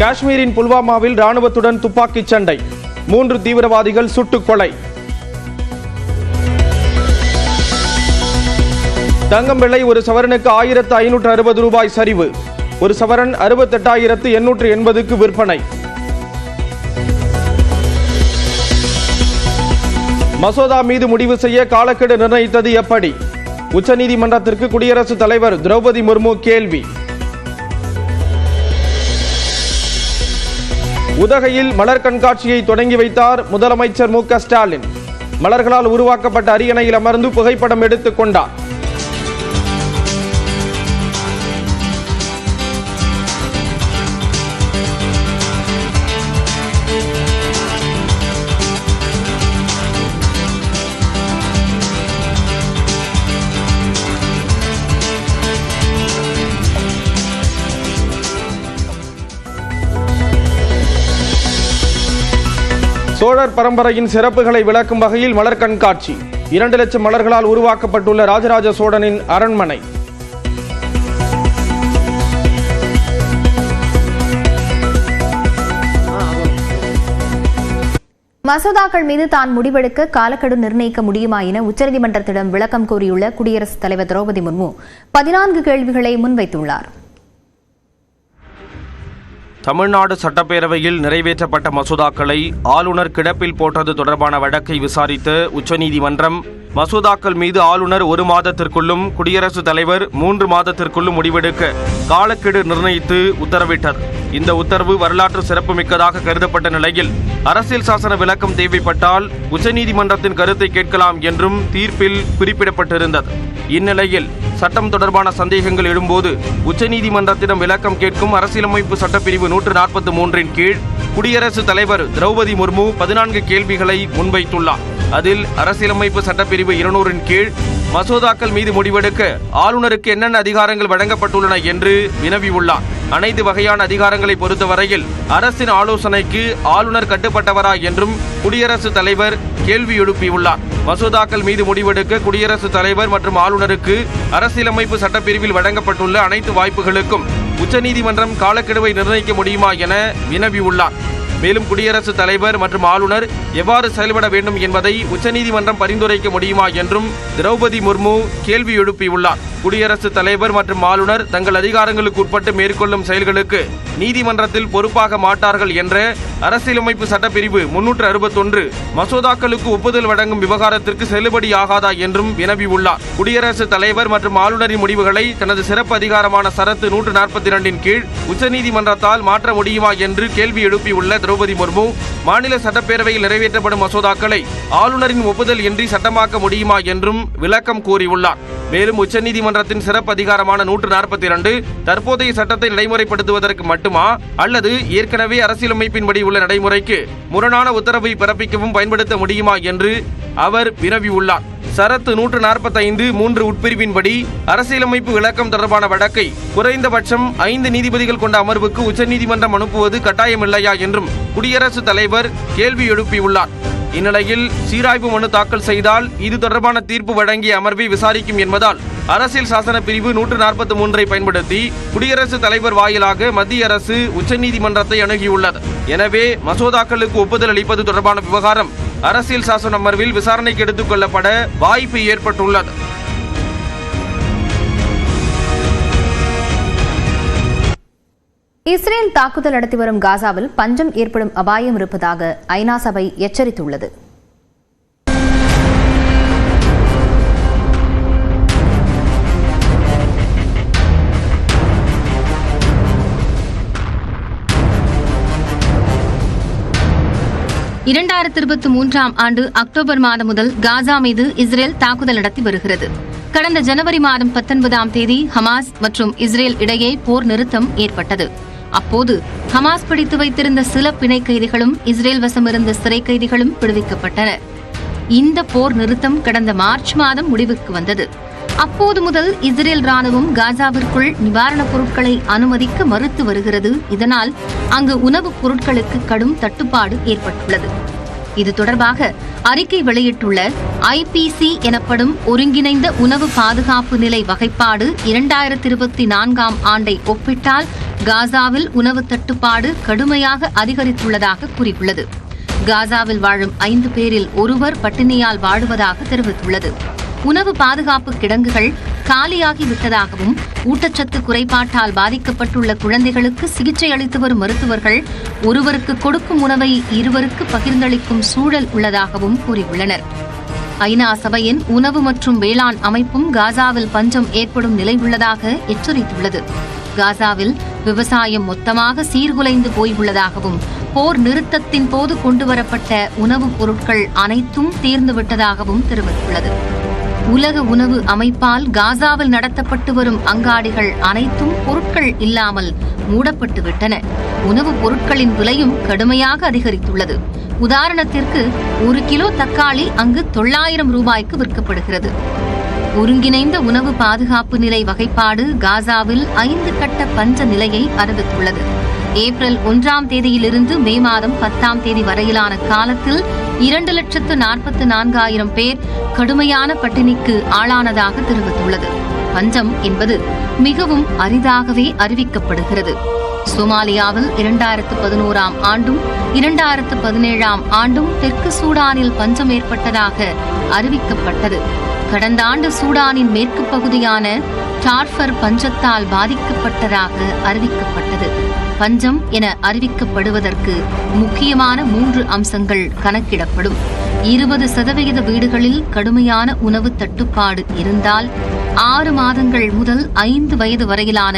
காஷ்மீரின் புல்வாமாவில் ராணுவத்துடன் துப்பாக்கிச் சண்டை, 3 தீவிரவாதிகள் சுட்டுக் கொலை. தங்கம் விலை ஒரு சவரனுக்கு 1560 ரூபாய் சரிவு, ஒரு சவரன் 68,880க்கு விற்பனை. மசோதா மீது முடிவு செய்ய காலக்கெடு நிர்ணயித்தது எப்படி? உச்சநீதிமன்றத்திற்கு குடியரசுத் தலைவர் திரௌபதி முர்மு கேள்வி. உதகையில் மலர் கண்காட்சியை தொடங்கி வைத்தார் முதலமைச்சர் மு க ஸ்டாலின். மலர்களால் உருவாக்கப்பட்ட அரியணையில் அமர்ந்து புகைப்படம் எடுத்துக் கொண்டார். சோழர் பரம்பரையின் சிறப்புகளை விளக்கும் வகையில் மலர் கண்காட்சி. 2 லட்சம் மலர்களால் உருவாக்கப்பட்டுள்ள ராஜராஜ சோழனின் அரண்மனை. மசோதாக்கள் மீது தான் முடிவெடுக்க காலக்கெடு நிர்ணயிக்க முடியுமா என உச்சநீதிமன்றத்திடம் விளக்கம் கோரியுள்ள குடியரசுத் தலைவர் திரௌபதி முர்மு 14 கேள்விகளை முன்வைத்துள்ளார். தமிழ்நாடு சட்டப்பேரவையில் நிறைவேற்றப்பட்ட மசோதாக்களை ஆளுநர் கிடப்பில் போட்டது தொடர்பான வழக்கை விசாரித்த உச்சநீதிமன்றம் மசோதாக்கள் மீது ஆளுநர் 1 மாதத்திற்குள்ளும் குடியரசுத் தலைவர் 3 மாதத்திற்குள்ளும் முடிவெடுக்க காலக்கெடு நிர்ணயித்து உத்தரவிட்டது. இந்த உத்தரவு வரலாற்று சிறப்புமிக்கதாக கருதப்பட்ட நிலையில் அரசியல் சாசன விளக்கம் தேவைப்பட்டால் உச்சநீதிமன்றத்தின் கருத்தை கேட்கலாம் என்றும் தீர்ப்பில் குறிப்பிடப்பட்டிருந்தது. இந்நிலையில் சட்டம் தொடர்பான சந்தேகங்கள் எழும்போது உச்சநீதிமன்றத்திடம் விளக்கம் கேட்கும் அரசியலமைப்பு சட்டப்பிரிவு 143 கீழ் குடியரசுத் தலைவர் திரௌபதி முர்மு 14 கேள்விகளை முன்வைத்துள்ளார். அதில் அரசியலமைப்பு சட்டப்பிரிவு 200 கீழ் மசோதாக்கள் மீது முடிவெடுக்க ஆளுநருக்கு என்னென்ன அதிகாரங்கள் வழங்கப்பட்டுள்ளன என்று வினவியுள்ளார். அனைத்து வகையான அதிகாரங்களை பொறுத்தவரையில் அரசின் ஆலோசனைக்கு ஆளுநர் கட்டுப்பட்டவரா என்றும் குடியரசுத் தலைவர் கேள்வி எழுப்பியுள்ளார். மசோதாக்கள் மீது முடிவெடுக்க குடியரசுத் தலைவர் மற்றும் ஆளுநருக்கு அரசியலமைப்பு சட்டப்பிரிவில் வழங்கப்பட்டுள்ள அனைத்து வாய்ப்புகளுக்கும் உச்சநீதிமன்றம் காலக்கெடுவை நிர்ணயிக்க முடியுமா என வினவியுள்ளார். மேலும் குடியரசுத் தலைவர் மற்றும் ஆளுநர் எவ்வாறு செயல்பட வேண்டும் என்பதை உச்சநீதிமன்றம் பரிந்துரைக்க முடியுமா என்றும் திரௌபதி முர்மு கேள்வி எழுப்பியுள்ளார். குடியரசுத் தலைவர் மற்றும் ஆளுநர் தங்கள் அதிகாரங்களுக்கு உட்பட்டு மேற்கொள்ளும் செயல்களுக்கு நீதிமன்றத்தில் பொறுப்பாக மாட்டார்கள் என்ற அரசியலமைப்பு சட்டப்பிரிவு 361 மசோதாக்களுக்கு ஒப்புதல் வழங்கும் விவகாரத்திற்கு செல்லுபடியாகாதா என்றும் வினவியுள்ளார். குடியரசுத் தலைவர் மற்றும் ஆளுநரின் முடிவுகளை தனது சிறப்பு அதிகாரமான சரத்து 142 கீழ் உச்சநீதிமன்றத்தால் மாற்ற முடியுமா என்று கேள்வி எழுப்பியுள்ள திரௌபதி முர்மு மாநில சட்டப்பேரவையில் நிறைவேற்றப்படும் மசோதாக்களை ஆளுநரின் ஒப்புதல் இன்றி சட்டமாக்க முடியுமா என்றும் விளக்கம் கோரியுள்ளார். மேலும் உச்சநீதிமன்றத்தின் சிறப்பு அதிகாரமான 142 தற்போதைய சட்டத்தை நடைமுறைப்படுத்துவதற்கு மட்டுமா அல்லது ஏற்கனவே அரசியலமைப்பின்படி உள்ள நடைமுறைக்கு முரணான உத்தரவை பிறப்பிக்கவும் பயன்படுத்த முடியுமா என்று அவர் வினவியுள்ளார். சரத்து 145 3 உட்பிரிவின்படி அரசியலமைப்பு விளக்கம் தொடர்பான வழக்கை குறைந்தபட்சம் 5 நீதிபதிகள் கொண்ட அமர்வுக்கு உச்சநீதிமன்றம் அனுப்புவது கட்டாயமில்லையா என்றும் குடியரசுத் தலைவர் கேள்வி எழுப்பியுள்ளார். இந்நிலையில் சீராய்வு மனு தாக்கல் செய்தால் இது தொடர்பான தீர்ப்பு வழங்கிய அமர்வை விசாரிக்கும் என்பதால் அரசியல் சாசன பிரிவு 143 பயன்படுத்தி குடியரசுத் தலைவர் வாயிலாக மத்திய அரசு உச்சநீதிமன்றத்தை அணுகியுள்ளது. எனவே மசோதாக்களுக்கு ஒப்புதல் அளிப்பது தொடர்பான விவகாரம் அரசியல் சாசன அமர்வில் விசாரணைக்கு எடுத்துக் கொள்ளப்பட வாய்ப்பு ஏற்பட்டுள்ளது. இஸ்ரேல் தாக்குதல் நடத்தி வரும் காசாவில் பஞ்சம் ஏற்படும் அபாயம் இருப்பதாக ஐநா சபை எச்சரித்துள்ளது. ஆண்டு அக்டோபர் மாதம் முதல் காசா மீது இஸ்ரேல் தாக்குதல் நடத்தி வருகிறது. கடந்த ஜனவரி மாதம் 19ஆம் தேதி ஹமாஸ் மற்றும் இஸ்ரேல் இடையே போர் நிறுத்தம் ஏற்பட்டது. அப்போது ஹமாஸ் பிடித்து வைத்திருந்த சில பிணை கைதிகளும் இஸ்ரேல் வசம் இருந்த சிறை கைதிகளும் விடுவிக்கப்பட்டனர். இந்த போர் நிறுத்தம் கடந்த மார்ச் மாதம் முடிவுக்கு வந்தது. அப்போது முதல் இஸ்ரேல் ராணுவம் காசாவிற்குள் நிவாரணப் பொருட்களை அனுமதிக்க மறுத்து வருகிறது. இதனால் அங்கு உணவுப் பொருட்களுக்கு கடும் தட்டுப்பாடு ஏற்பட்டுள்ளது. இது தொடர்பாக அறிக்கை வெளியிட்டுள்ள ஐபிசி எனப்படும் ஒருங்கிணைந்த உணவு பாதுகாப்பு நிலை வகைப்பாடு 2024 ஆண்டை ஒப்பிட்டால் காசாவில் உணவு தட்டுப்பாடு கடுமையாக அதிகரித்துள்ளதாக கூறியுள்ளது. காசாவில் வாழும் 5 பேரில் ஒருவர் பட்டினியால் வாழுவதாக தெரிவித்துள்ளது. உணவு பாதுகாப்பு கிடங்குகள் காலியாகிவிட்டதாகவும் ஊட்டச்சத்து குறைபாட்டால் பாதிக்கப்பட்டுள்ள குழந்தைகளுக்கு சிகிச்சை அளித்து வரும் மருத்துவர்கள் ஒருவருக்கு கொடுக்கும் உணவை இருவருக்கு பகிர்ந்தளிக்கும் சூழல் உள்ளதாகவும் கூறியுள்ளனர். ஐநா சபையின் உணவு மற்றும் வேளாண் அமைப்பும் காசாவில் பஞ்சம் ஏற்படும் நிலை உள்ளதாக எச்சரித்துள்ளது. காசாவில் விவசாயம் மொத்தமாக சீர்குலைந்து போயுள்ளதாகவும் போர் நிறுத்தத்தின் போது கொண்டுவரப்பட்ட உணவுப் பொருட்கள் அனைத்தும் தீர்ந்துவிட்டதாகவும் தெரிவித்துள்ளது. உலக உணவு அமைப்பால் காசாவில் நடத்தப்பட்டு வரும் அங்காடிகள் அனைத்தும் பொருட்கள் இல்லாமல் மூடப்பட்டுவிட்டன. உணவுப் பொருட்களின் விலையும் கடுமையாக அதிகரித்துள்ளது. உதாரணத்திற்கு 1 கிலோ தக்காளி அங்கு 900 ரூபாய்க்கு விற்கப்படுகிறது. ஒருங்கிணைந்த உணவு பாதுகாப்பு நிலை வகைப்பாடு காசாவில் 5 கட்ட பஞ்ச நிலையை அறிவித்துள்ளது. ஏப்ரல் 1ஆம் தேதியிலிருந்து மே மாதம் 10ஆம் தேதி வரையிலான காலத்தில் 2,44,000 பேர் கடுமையான பட்டினிக்கு ஆளானதாக தெரிவித்துள்ளது. பஞ்சம் என்பது மிகவும் அரிதாகவே அறிவிக்கப்படுகிறது. சோமாலியாவில் 2011ஆம் ஆண்டும் 2017ஆம் ஆண்டும் தெற்கு சூடானில் பஞ்சம் ஏற்பட்டதாக அறிவிக்கப்பட்டது. கடந்த ஆண்டு சூடானின் மேற்கு பகுதியான டார்ஃபர் பஞ்சத்தால் பாதிக்கப்பட்டதாக அறிவிக்கப்பட்டது. பஞ்சம் என அறிவிக்கப்படுவதற்கு முக்கியமான 3 அம்சங்கள் கணக்கிடப்படும். 20% வீடுகளில் கடுமையான உணவு தட்டுப்பாடு இருந்தால் 6 மாதங்கள் முதல் 5 வயது வரையிலான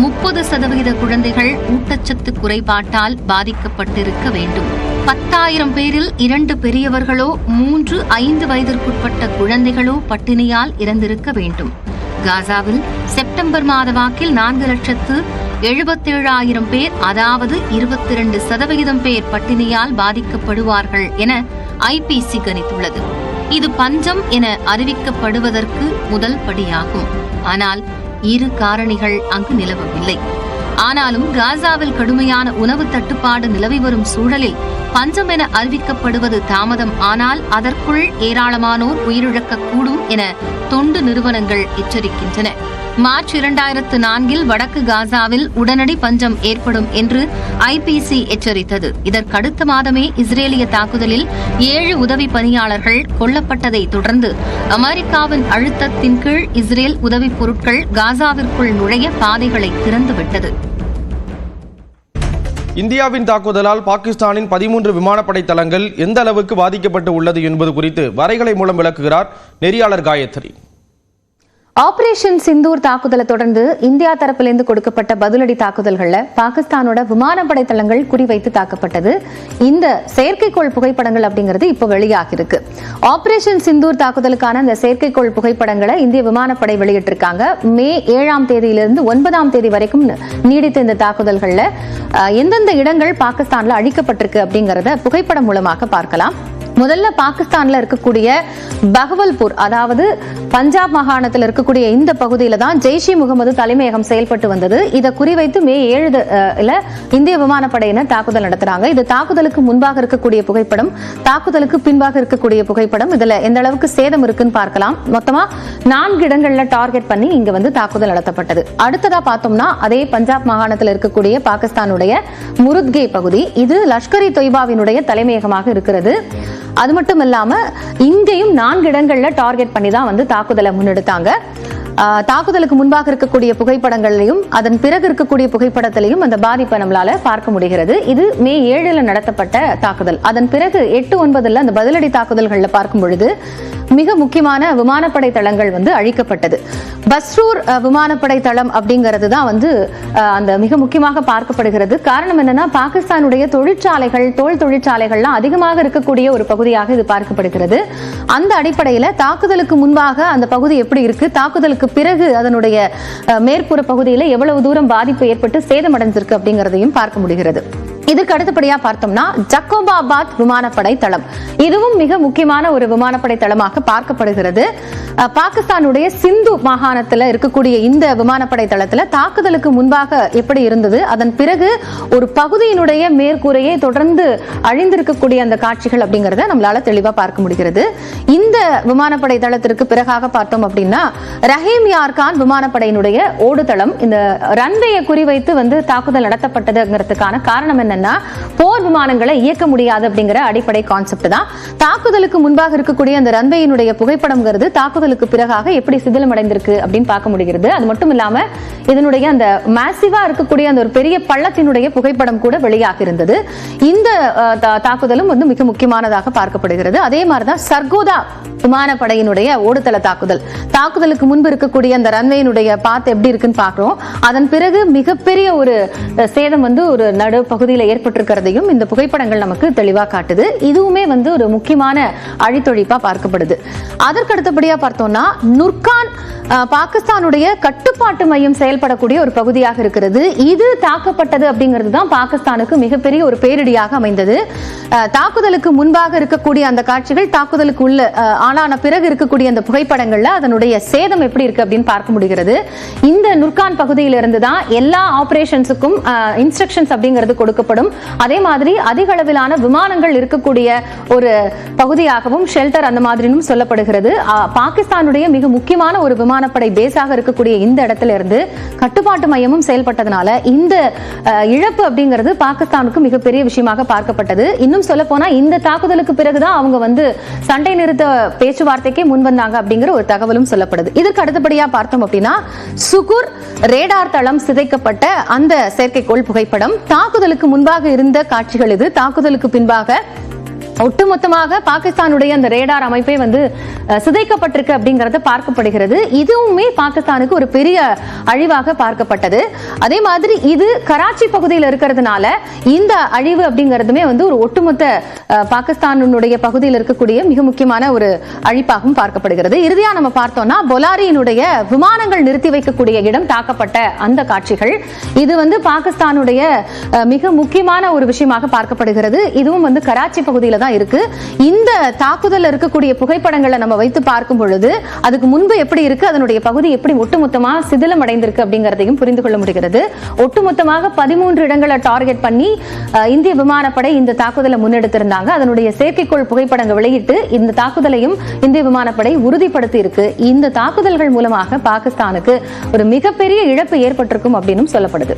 30% குழந்தைகள் ஊட்டச்சத்து குறைபாட்டால் பாதிக்கப்பட்டிருக்க வேண்டும். 10,000 பேரில் 2 பெரியவர்களோ 3-5 வயதிற்குட்பட்ட குழந்தைகளோ பட்டினியால் இறந்திருக்க வேண்டும். காசாவில் செப்டம்பர் மாத வாக்கில் 4,77,000 பேர், அதாவது 22% பேர் பட்டினியால் பாதிக்கப்படுவார்கள் என ஐபிசி கணித்துள்ளது. இது பஞ்சம் என அறிவிக்கப்படுவதற்கு முதல் படியாகும். ஆனால் 2 காரணிகள் அங்கு நிலவவில்லை. ஆனாலும் காசாவில் கடுமையான உணவு தட்டுப்பாடு நிலவி வரும் சூழலில் பஞ்சம் என அறிவிக்கப்படுவது தாமதம் ஆனால் அதற்குள் ஏராளமானோர் உயிரிழக்கக்கூடும் என தொண்டு நிறுவனங்கள் எச்சரிக்கின்றன. மார்ச் 2004 வடக்கு காசாவில் உடனடி பஞ்சம் ஏற்படும் என்று ஐபிசி எச்சரித்தது. இதற்கடுத்த மாதமே இஸ்ரேலிய தாக்குதலில் 7 உதவி பணியாளர்கள் கொல்லப்பட்டதை தொடர்ந்து அமெரிக்காவின் அழுத்தத்தின் கீழ் இஸ்ரேல் உதவிப் பொருட்கள் காசாவிற்குள் நுழைய பாதைகளை திறந்துவிட்டது. இந்தியாவின் தாக்குதலால் பாகிஸ்தானின் 13 விமானப்படை தளங்கள் எந்த அளவுக்கு பாதிக்கப்பட்டு உள்ளது என்பது குறித்து வரைகலை மூலம் விளக்குகிறார் நெறியாளர் காயத்ரி. ஆபரேஷன் சிந்தூர் தாக்குதலை தொடர்ந்து இந்தியா தரப்பிலிருந்து கொடுக்கப்பட்ட பதிலடி தாக்குதல்கள்ல பாகிஸ்தானோட விமானப்படை தளங்கள் குறிவைத்து தாக்கப்பட்டது. இந்த செயற்கைக்கோள் புகைப்படங்கள் அப்படிங்கிறது இப்ப வெளியாகி இருக்கு. ஆபரேஷன் சிந்தூர் தாக்குதலுக்கான இந்த செயற்கைக்கோள் புகைப்படங்களை இந்திய விமானப்படை வெளியிட்டிருக்காங்க. மே 7ஆம் தேதியிலிருந்து 9ஆம் தேதி வரைக்கும் நீடித்த இந்த தாக்குதல்கள்ல எந்தெந்த இடங்கள் பாகிஸ்தான்ல அழிக்கப்பட்டிருக்கு அப்படிங்கறத புகைப்படம் மூலமாக பார்க்கலாம். முதல்ல பாகிஸ்தான்ல இருக்கக்கூடிய பஹவல்பூர், அதாவது பஞ்சாப் மாகாணத்தில் இருக்கக்கூடிய இந்த பகுதியில தான் ஜெய்ஷ் இ முகமது தலைமையகம் செயல்பட்டு வந்தது. இதை குறிவைத்து மே 7 இந்திய விமானப்படையினர் தாக்குதல் நடத்துறாங்க. இது தாக்குதலுக்கு முன்பாக இருக்கக்கூடிய புகைப்படம், தாக்குதலுக்கு பின்பாக இருக்கக்கூடிய புகைப்படம். இதுல எந்த அளவுக்கு சேதம் இருக்குன்னு பார்க்கலாம். மொத்தமா 4 இடங்கள்ல டார்கெட் பண்ணி இங்க தாக்குதல் நடத்தப்பட்டது. அடுத்ததா பார்த்தோம்னா அதே பஞ்சாப் மாகாணத்தில் இருக்கக்கூடிய பாகிஸ்தானுடைய முருத்கே பகுதி, இது லஷ்கர் இ தொய்பாவினுடைய தலைமையகமாக இருக்கிறது. அது மட்டும் இல்லாம இங்கேயும் 4 இடங்கள்ல டார்கெட் பண்ணி தான் தாக்குதலை முன்னெடுத்தாங்க. தாக்குதலுக்கு முன்பாக இருக்கக்கூடிய புகைப்படங்களையும் அதன் பிறகு இருக்கக்கூடிய புகைப்படத்திலையும் அந்த பாதிப்பை நம்மளால பார்க்க முடிகிறது. இது மே 7 நடத்தப்பட்ட தாக்குதல். அதன் பிறகு 8-9 அந்த பதிலடி தாக்குதல்கள்ல பார்க்கும் பொழுது மிக முக்கியமான விமானப்படை தளங்கள் அழிக்கப்பட்டது. பஸ்ரூர் விமானப்படை தளம் அப்படிங்கிறது தான் அந்த மிக முக்கியமாக பார்க்கப்படுகிறது. காரணம் என்னன்னா, பாகிஸ்தானுடைய தொழிற்சாலைகள், தோல் தொழிற்சாலைகள்லாம் அதிகமாக இருக்கக்கூடிய ஒரு பகுதியாக இது பார்க்கப்படுகிறது. அந்த அடிப்படையில் தாக்குதலுக்கு முன்பாக அந்த பகுதி எப்படி இருக்கு, தாக்குதலுக்கு பிறகு அதனுடைய மேற்புற பகுதியில் எவ்வளவு தூரம் பாதிப்பு ஏற்பட்டு சேதமடைஞ்சிருக்கு அப்படிங்கிறதையும் பார்க்க முடிகிறது. இதற்கு அடுத்தபடியா பார்த்தோம்னா ஜக்கோபாபாத் விமானப்படை தளம், இதுவும் மிக முக்கியமான ஒரு விமானப்படை தளமாக பார்க்கப்படுகிறது. பாகிஸ்தானுடைய சிந்து மாகாணத்தில் இருக்கக்கூடிய இந்த விமானப்படை தளத்துல தாக்குதலுக்கு முன்பாக எப்படி இருந்தது, அதன் பிறகு ஒரு பகுதியினுடைய மேற்கூரையை தொடர்ந்து அழிந்திருக்கக்கூடிய அந்த காட்சிகள் அப்படிங்கறத நம்மளால தெளிவா பார்க்க முடிகிறது. இந்த விமானப்படை தளத்திற்கு பிறகாக பார்த்தோம் அப்படின்னா ரஹீம் யார் கான் விமானப்படையினுடைய ஓடுதளம், இந்த ரன்வேயை குறிவைத்து தாக்குதல் நடத்தப்பட்டதுங்கிறதுக்கான காரணம் என்னன்னா போர் விமானங்களை இயக்க முடியாது அப்படிங்கிற அடிப்படை கான்செப்ட் தான். தாக்குதலுக்கு முன்பாக இருக்கக்கூடிய அந்த ரன்வேயினுடைய புகைப்படம்ங்கிறது தாக்குதலுக்கு பிறகாக எப்படி சிதிலமடைந்திருக்கு அப்படின்னு பார்க்க முடிகிறது. அது மட்டும் இல்லாம இதனுடைய அந்த மேசிவா இருக்கக்கூடிய அந்த ஒரு பெரிய பள்ளத்தினுடைய புகைப்படம் கூட வெளியாக இருந்தது. இந்த தாக்குதலும் மிக முக்கியமானதாக பார்க்கப்படுகிறது. அதே மாதிரிதான் சர்கோதா விமானப்படையினுடைய ஓடுதள தாக்குதலுக்கு முன்பு இருக்கக்கூடிய அந்த ரன்வேயினுடைய பாத் எப்படி இருக்குன்னு பார்க்கிறோம். அதன் பிறகு மிகப்பெரிய ஒரு சேதம் ஒரு நடு பகுதியில் ஏற்பட்டிருக்கிறதையும் இந்த புகைப்படங்கள் நமக்கு தெளிவா காட்டுது. இதுவுமே ஒரு முக்கியமான அழித்தொழிப்பா பார்க்கப்படுது. அதற்கு அடுத்தபடியா பார்த்தோம்னா நுர்கான் பாகிஸ்தானுடைய கட்டுப்பாட்டு மையம் செயல்படக்கூடிய ஒரு பகுதியாக இருக்கிறது. இது தாக்கப்பட்டது அப்படிங்கிறது தான் பாகிஸ்தானுக்கு மிகப்பெரிய ஒரு பேரிடியாக அமைந்தது. தாக்குதலுக்கு முன்பாக இருக்கக்கூடிய அந்த காட்சிகள், தாக்குதலுக்கு உள்ள ஆளான பிறகு இருக்கக்கூடிய அந்த புகைப்படங்கள்ல அதனுடைய சேதம் எப்படி இருக்கு அப்படின்னு பார்க்க முடிகிறது. இந்த நுர்கான் பகுதியிலிருந்து தான் எல்லா ஆபரேஷன்ஸுக்கும் இன்ஸ்ட்ரக்ஷன்ஸ் அப்படிங்கிறது கொடுக்கப்படும். அதே மாதிரி அதிக அளவிலான விமானங்கள் இருக்கக்கூடிய ஒரு பகுதியாகவும் ஷெல்டர் அந்த மாதிரியும் சொல்லப்படுகிறது. பாகிஸ்தானுடைய மிக முக்கியமான ஒரு விமானப்படை பேஸாக இருக்கக்கூடிய இந்த இடத்துல இருந்து கட்டுப்பாட்டு மையமும் செயல்பட்டதனால இந்த இழப்பு அப்படிங்கிறது பாகிஸ்தானுக்கு மிகப்பெரிய விஷயமாக பார்க்கப்பட்டது. இன்னும் சொல்ல போனா இந்த தாக்குதலுக்கு பிறகுதான் அவங்க சண்டை நிறுத்த பேச்சுவார்த்தைக்கே முன் வந்தாங்க அப்படிங்கிற ஒரு தகவலும் சொல்லப்படுது. இதற்கு அடுத்தபடியா பார்த்தோம் அப்படின்னா சுகுர் ரேடார் தளம் சிதைக்கப்பட்ட அந்த செயற்கைக்கோள் புகைப்படம் தாக்குதலுக்கு முன்பாக இருந்த காட்சிகள். இது தாக்குதலுக்கு பின்பாக ஒட்டுமொத்தமாக பாகிஸ்தானுடைய அந்த ரேடார் அமைப்பை சிதைக்கப்பட்டிருக்கு அப்படிங்கறது பார்க்கப்படுகிறது. இதுவுமே பாகிஸ்தானுக்கு ஒரு பெரிய அழிவாக பார்க்கப்பட்டது. அதே மாதிரி இது கராச்சி பகுதியில் இருக்கிறதுனால இந்த அழிவு அப்படிங்கிறதுமே ஒரு ஒட்டுமொத்த பாகிஸ்தானுடைய பகுதியில் இருக்கக்கூடிய மிக முக்கியமான ஒரு அழிப்பாகவும் பார்க்கப்படுகிறது. இறுதியா நம்ம பார்த்தோம்னா பொலாரியினுடைய விமானங்கள் நிறுத்தி வைக்கக்கூடிய இடம் தாக்கப்பட்ட அந்த காட்சிகள், இது பாகிஸ்தானுடைய மிக முக்கியமான ஒரு விஷயமாக பார்க்கப்படுகிறது. இதுவும் கராச்சி பகுதியில தான் இருக்கு. இந்த தாக்குதல் இருக்கக்கூடிய புகைப்படங்களை நம்ம வைத்து பார்க்கும் பொழுது அதுக்கு முன்பு எப்படி இருக்கு, அதனுடைய பகுதி எப்படி ஒட்டுமொத்தமா சிதிலம் அடைந்திருக்கு அப்படிங்கறதையும் புரிந்து கொள்ள முடிகிறது. ஒட்டுமொத்தமாக 13 இடங்களை டார்கெட் பண்ணி இந்திய விமானப்படை இந்த தாக்குதலை முன்னெடுத்திருந்தாங்க. அதனுடைய செயற்கைக்கோள் புகைப்படங்கள் வெளியிட்டு இந்த தாக்குதலையும் இந்திய விமானப்படை உறுதிப்படுத்தி இருக்கு. இந்த தாக்குதல்கள் மூலமாக பாகிஸ்தானுக்கு ஒரு மிகப்பெரிய இழப்பு ஏற்பட்டிருக்கும் அப்படின்னு சொல்லப்படுது.